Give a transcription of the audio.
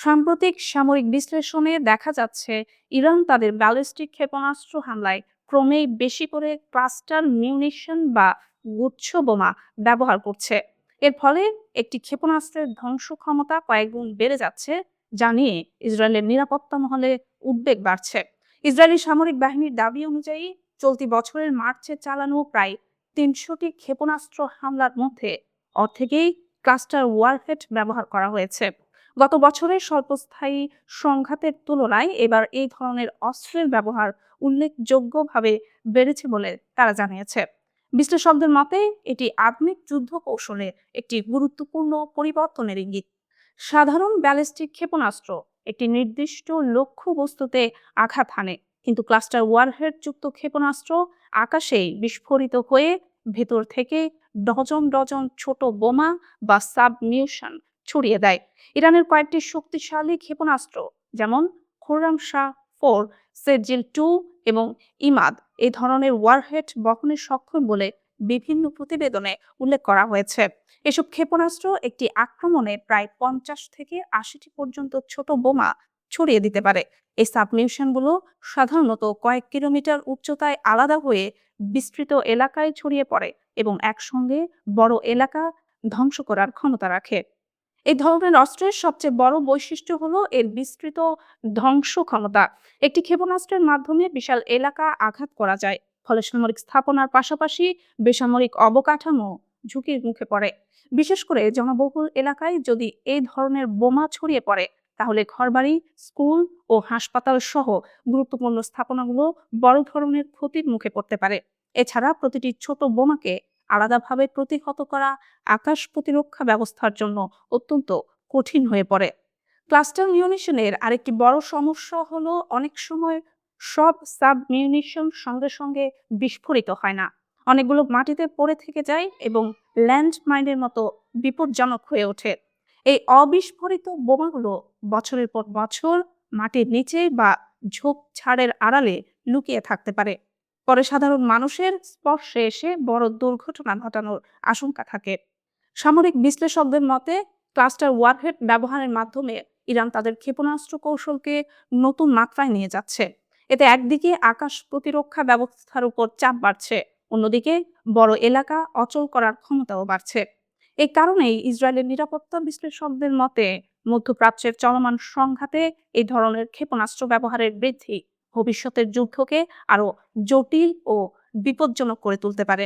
সাম্প্রতিক সামরিক বিশ্লেষণে দেখা যাচ্ছে ইরান তাদের ব্যালিস্টিক ক্ষেপণাস্ত্র হামলায় ক্রমেই বেশি করে ক্লাস্টার মিউনিশন বা গুচ্ছ বোমা ব্যবহার করছে। এর ফলে একটি ক্ষেপণাস্ত্রের ধ্বংস ক্ষমতা কয়েকগুণ বেড়ে যাচ্ছে, যা নিয়ে ইসরায়েলের নিরাপত্তা মহলে উদ্বেগ বাড়ছে। ইসরায়েলি সামরিক বাহিনীর দাবি অনুযায়ী চলতি বছরের মার্চে চালানো প্রায় ৩০০টি ক্ষেপণাস্ত্র হামলার মধ্যে অর্ধেকেই ক্লাস্টার ওয়ারহেড ব্যবহার করা হয়েছে। গত বছরের স্বল্পস্থায়ী সংঘাতের তুলনায় এবার এই ধরনের অস্ত্রের ব্যবহার উল্লেখযোগ্যভাবে বেড়েছে বলে তারা জানিয়েছে। বিশ্লেষকদের মতে এটি আধুনিক যুদ্ধ কৌশলে একটি গুরুত্বপূর্ণ পরিবর্তনের ইঙ্গিত। সাধারণ ব্যালিস্টিক ক্ষেপণাস্ত্র একটি নির্দিষ্ট লক্ষ্য বস্তুতে আঘাত হানে, কিন্তু ক্লাস্টার ওয়ারহেড যুক্ত ক্ষেপণাস্ত্র আকাশেই বিস্ফোরিত হয়ে ভেতর থেকে ডজন ডজন ছোট বোমা বা সাবমিউশন ছড়িয়ে দেয়। ইরানের কয়েকটি শক্তিশালী ক্ষেপণাস্ত্র যেমন খোরামশাহ-4, সেজিল-2 এবং ইমাদ এই ধরনের ওয়ারহেড বহনে সক্ষম বলে বিভিন্ন প্রতিবেদনে উল্লেখ করা হয়েছে। এসব ক্ষেপণাস্ত্র একটি আক্রমণে প্রায় 50 থেকে 80টি পর্যন্ত ছোট বোমা ছড়িয়ে দিতে পারে। এই সাবমিউশনগুলো সাধারণত কয়েক কিলোমিটার উচ্চতায় আলাদা হয়ে বিস্তৃত এলাকায় ছড়িয়ে পড়ে এবং একসঙ্গে বড় এলাকা ধ্বংস করার ক্ষমতা রাখে। এই ধরনের অস্ত্রের সবচেয়ে বড় বৈশিষ্ট্য হলো এর বিস্তৃত ধ্বংস ক্ষমতা। একটি ক্ষেপণাস্ত্রের মাধ্যমে বিশাল এলাকা আঘাত করা যায়, ফলে সামরিক স্থাপনার পাশাপাশি বেসামরিক অবকাঠামো ঝুঁকির মুখে পড়ে। বিশেষ করে জনবহুল এলাকায় যদি এই ধরনের বোমা ছড়িয়ে পড়ে, তাহলে ঘরবাড়ি, স্কুল ও হাসপাতাল সহ গুরুত্বপূর্ণ স্থাপনাগুলো বড় ধরনের ক্ষতির মুখে পড়তে পারে। এছাড়া প্রতিটি ছোট বোমাকে আলাদাভাবে প্রতিহত করা আকাশ প্রতিরক্ষা ব্যবস্থার জন্য অত্যন্ত কঠিন হয়ে পড়ে। ক্লাস্টার মিউনিশনের আরেকটি বড় সমস্যা হলো অনেক সময় সব সাব মিউনিশন সঙ্গে সঙ্গে বিস্ফোরিত হয় না। অনেকগুলো মাটিতে পড়ে থেকে যায় এবং ল্যান্ড মাইনের মতো বিপজ্জনক হয়ে ওঠে। এই অবিস্ফোরিত বোমাগুলো বছরের পর বছর মাটির নিচে বা ঝোপঝাড়ের আড়ালে লুকিয়ে থাকতে পারে। পরে সাধারণ মানুষের স্পর্শে এসে বড় দুর্ঘটনা ঘটানোর আশঙ্কা থাকে। সামরিক বিশ্লেষকদের মতে ক্লাস্টার ওয়ারহেড ব্যবহারের মাধ্যমে ইরান তাদের ক্ষেপণাস্ত্র কৌশলকে নতুন মাত্রায় নিয়ে যাচ্ছে। এতে একদিকে আকাশ প্রতিরক্ষা ব্যবস্থার উপর চাপ বাড়ছে, অন্যদিকে বড় এলাকা অচল করার ক্ষমতাও বাড়ছে। এই কারণেই ইসরায়েলের নিরাপত্তা বিশ্লেষকদের মতে মধ্যপ্রাচ্যের চলমান সংঘাতে এই ধরনের ক্ষেপণাস্ত্র ব্যবহারের বৃদ্ধি ভবিষ্যতের যুদ্ধকে আরো জটিল ও বিপজ্জনক করে তুলতে পারে।